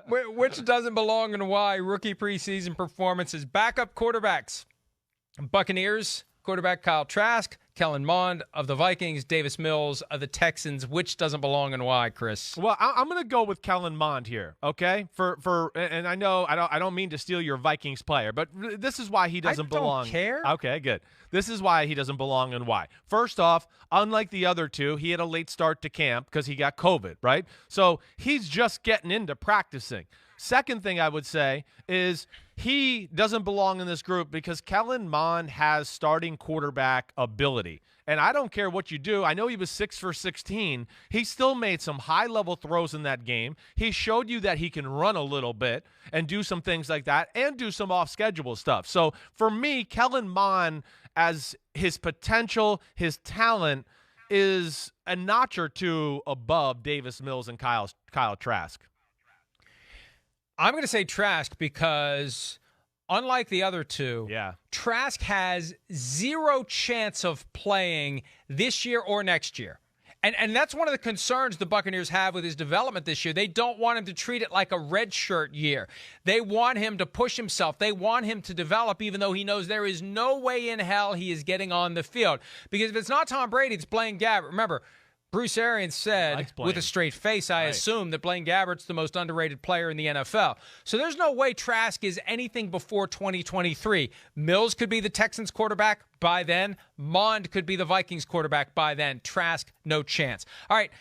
Which doesn't belong and why? Rookie preseason performances. Backup quarterbacks. Buccaneers quarterback Kyle Trask, Kellen Mond of the Vikings, Davis Mills of the Texans. Which doesn't belong and why, Chris? Well, I'm going to go with Kellen Mond here, okay? And I know I don't mean to steal your Vikings player, but this is why he doesn't belong. I don't care. Okay, good. This is why he doesn't belong and why. First off, unlike the other two, he had a late start to camp because he got COVID, right? So he's just getting into practicing. Second thing I would say is he doesn't belong in this group because Kellen Mond has starting quarterback ability. And I don't care what you do. I know he was 6 for 16. He still made some high-level throws in that game. He showed you that he can run a little bit and do some things like that and do some off-schedule stuff. So for me, Kellen Mond, as his potential, his talent, is a notch or two above Davis Mills and Kyle Trask. I'm going to say Trask because, unlike the other two, Trask has zero chance of playing this year or next year. And that's one of the concerns the Buccaneers have with his development this year. They don't want him to treat it like a redshirt year. They want him to push himself. They want him to develop, even though he knows there is no way in hell he is getting on the field. Because if it's not Tom Brady, it's Blaine Gabbert. Remember, Bruce Arians said, with a straight face, I assume, that Blaine Gabbert's the most underrated player in the NFL. So there's no way Trask is anything before 2023. Mills could be the Texans quarterback by then. Mond could be the Vikings quarterback by then. Trask, no chance. All right,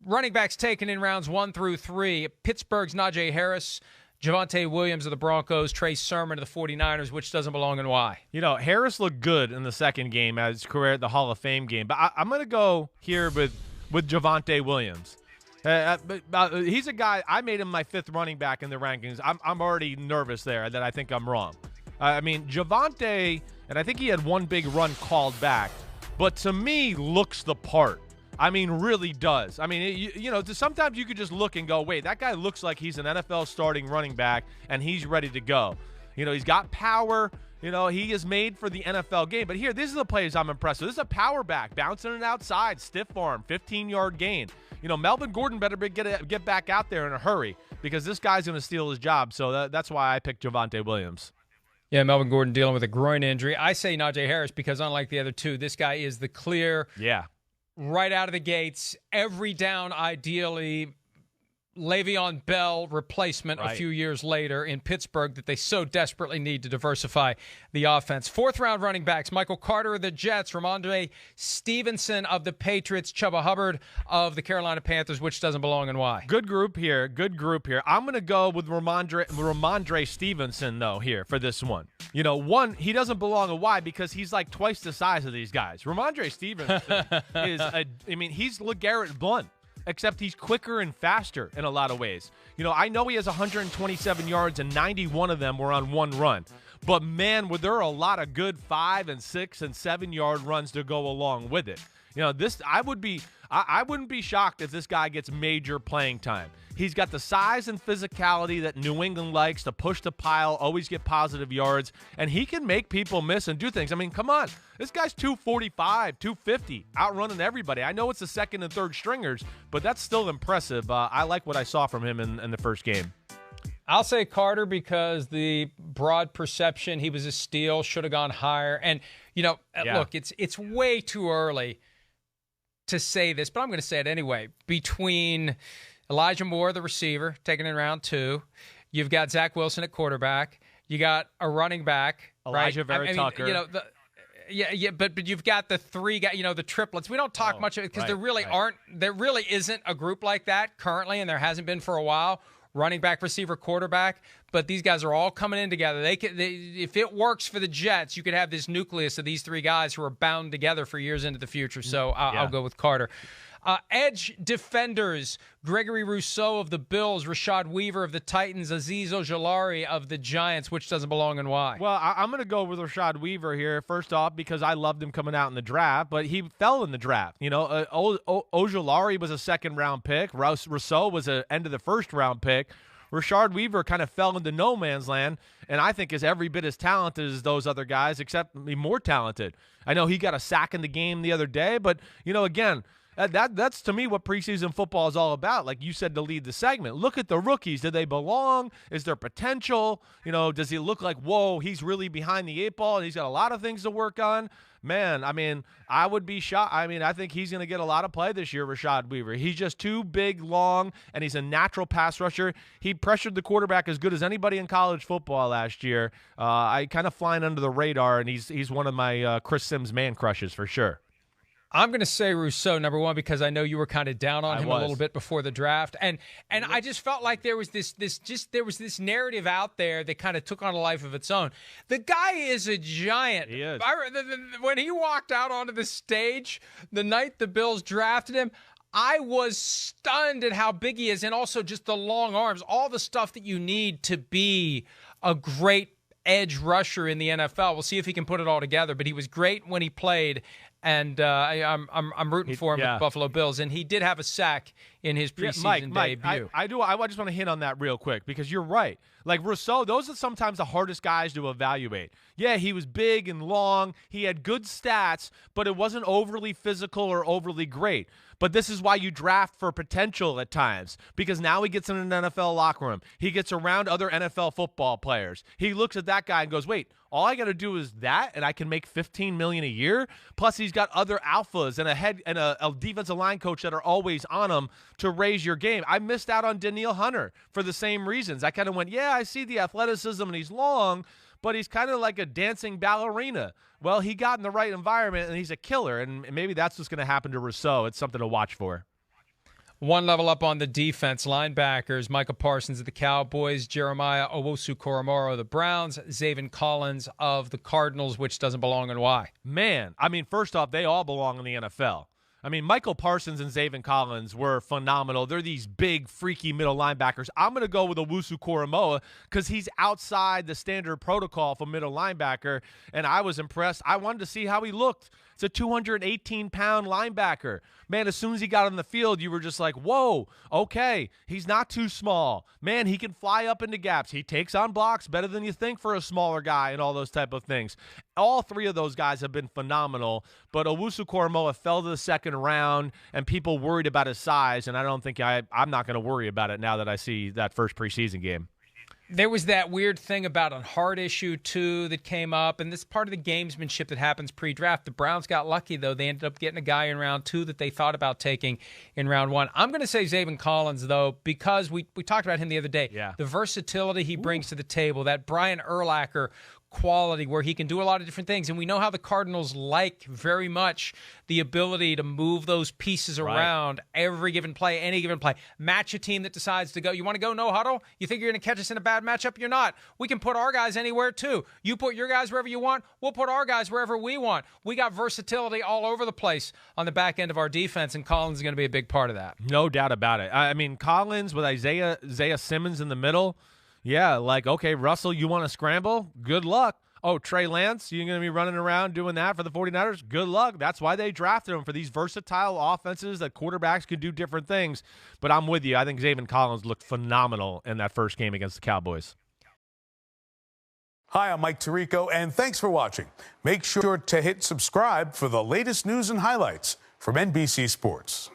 running backs taken in rounds 1 through 3. Pittsburgh's Najee Harris, Javonte Williams of the Broncos, Trey Sermon of the 49ers. Which doesn't belong and why? You know, Harris looked good in the second game as his career at the Hall of Fame game. But I'm going to go here with Javonte Williams. He's a guy, I made him my 5th running back in the rankings. I'm already nervous there that I think I'm wrong. I mean, Javonte, and I think he had one big run called back, but to me, looks the part. I mean, really does. I mean, you know, sometimes you could just look and go, wait, that guy looks like he's an NFL starting running back, and he's ready to go. You know, he's got power. You know, he is made for the NFL game. But here, these are the plays I'm impressed with. This is a power back, bouncing it outside, stiff arm, 15-yard gain. You know, Melvin Gordon better get back out there in a hurry because this guy's going to steal his job. So that's why I picked Javonte Williams. Yeah, Melvin Gordon dealing with a groin injury. I say Najee Harris because unlike the other two, this guy is the clear, right out of the gates, every down, ideally, Le'Veon Bell replacement a few years later in Pittsburgh that they so desperately need to diversify the offense. 4th-round running backs, Michael Carter of the Jets, Ramondre Stevenson of the Patriots, Chuba Hubbard of the Carolina Panthers. Which doesn't belong and why? Good group here. I'm going to go with Ramondre Stevenson, though, here for this one. You know, one, he doesn't belong and why because he's like twice the size of these guys. Ramondre Stevenson he's LeGarrette Blount. Except he's quicker and faster in a lot of ways. You know, I know he has 127 yards and 91 of them were on one run. But, man, there are a lot of good 5 and 6 and 7-yard runs to go along with it. You know, I wouldn't be shocked if this guy gets major playing time. He's got the size and physicality that New England likes to push the pile, always get positive yards, and he can make people miss and do things. I mean, come on. This guy's 245, 250, outrunning everybody. I know it's the second and third stringers, but that's still impressive. I like what I saw from him in the first game. I'll say Carter because the broad perception, he was a steal, should have gone higher. And, you know, look, it's way too early to say this, but I'm going to say it anyway. Between Elijah Moore, the receiver, taken in round 2, you've got Zach Wilson at quarterback, you got a running back, Elijah Vera Tucker. You know, but you've got the 3 guys, you know, the triplets. We don't talk much of it because there really isn't a group like that currently, and there hasn't been for a while. Running back, receiver, quarterback, but these guys are all coming in together. If it works for the Jets, you could have this nucleus of these 3 guys who are bound together for years into the future. So I'll go with Carter. Edge defenders, Gregory Rousseau of the Bills, Rashad Weaver of the Titans, Azeez Ojulari of the Giants. Which doesn't belong and why? Well, I'm going to go with Rashad Weaver here, first off, because I loved him coming out in the draft, but he fell in the draft. You know, Ojulari was a second-round pick. Rousseau was an end-of-the-first-round pick. Rashad Weaver kind of fell into no man's land, and I think is every bit as talented as those other guys, except more talented. I know he got a sack in the game the other day, but, you know, again, That's to me what preseason football is all about. Like you said to lead the segment, look at the rookies. Do they belong? Is there potential? Does he look like, whoa, he's really behind the 8 ball and he's got a lot of things to work on? Man, I mean, I would be shocked. I mean, I think he's going to get a lot of play this year, Rashad Weaver. He's just too big, long, and he's a natural pass rusher. He pressured the quarterback as good as anybody in college football last year. I kind of flying under the radar, and he's one of my Chris Simms man crushes for sure. I'm going to say Rousseau, number one, because I know you were kind of down on him a little bit before the draft. And I just felt like there was this narrative out there that kind of took on a life of its own. The guy is a giant. He is. When he walked out onto the stage the night the Bills drafted him, I was stunned at how big he is, and also just the long arms, all the stuff that you need to be a great edge rusher in the NFL. We'll see if he can put it all together, but he was great when he played. And I'm rooting for him with the Buffalo Bills. And he did have a sack in his preseason debut. I just want to hit on that real quick because you're right. Like Rousseau, those are sometimes the hardest guys to evaluate. Yeah, he was big and long. He had good stats, but it wasn't overly physical or overly great. But this is why you draft for potential at times, because now he gets in an NFL locker room. He gets around other NFL football players. He looks at that guy and goes, wait, all I got to do is that, and I can make $15 million a year? Plus, he's got other alphas and a defensive line coach that are always on him to raise your game. I missed out on Danielle Hunter for the same reasons. I kind of went, yeah, I see the athleticism and he's long, but he's kind of like a dancing ballerina. Well, he got in the right environment, and he's a killer, and maybe that's what's going to happen to Rousseau. It's something to watch for. One level up on the defense, linebackers, Micah Parsons of the Cowboys, Jeremiah Owusu-Koramoah of the Browns, Zaven Collins of the Cardinals, which doesn't belong in why? Man, I mean, first off, they all belong in the NFL. I mean, Michael Parsons and Zaven Collins were phenomenal. They're these big, freaky middle linebackers. I'm going to go with Owusu-Koramoah because he's outside the standard protocol for middle linebacker, and I was impressed. I wanted to see how he looked. It's a 218-pound linebacker. Man, as soon as he got on the field, you were just like, whoa, okay, he's not too small. Man, he can fly up into gaps. He takes on blocks better than you think for a smaller guy and all those type of things. All three of those guys have been phenomenal, but Owusu-Koramoah fell to the second round, and people worried about his size, and I don't think I'm not going to worry about it now that I see that first preseason game. There was that weird thing about a heart issue, too, that came up, and this is part of the gamesmanship that happens pre-draft. The Browns got lucky, though. They ended up getting a guy in round 2 that they thought about taking in round 1. I'm going to say Zaven Collins, though, because we talked about him the other day. Yeah. The versatility he brings to the table, that Brian Urlacher quality where he can do a lot of different things. And we know how the Cardinals like very much the ability to move those pieces around every given play, any given play. Match a team that decides to go. You want to go no huddle? You think you're going to catch us in a bad matchup? You're not. We can put our guys anywhere too. You put your guys wherever you want. We'll put our guys wherever we want. We got versatility all over the place on the back end of our defense, and Collins is going to be a big part of that. No doubt about it. I mean, Collins with Isaiah Simmons in the middle. Yeah, like, okay, Russell, you want to scramble? Good luck. Oh, Trey Lance, you're going to be running around doing that for the 49ers? Good luck. That's why they drafted him, for these versatile offenses that quarterbacks can do different things. But I'm with you. I think Zaven Collins looked phenomenal in that first game against the Cowboys. Hi, I'm Mike Tirico, and thanks for watching. Make sure to hit subscribe for the latest news and highlights from NBC Sports.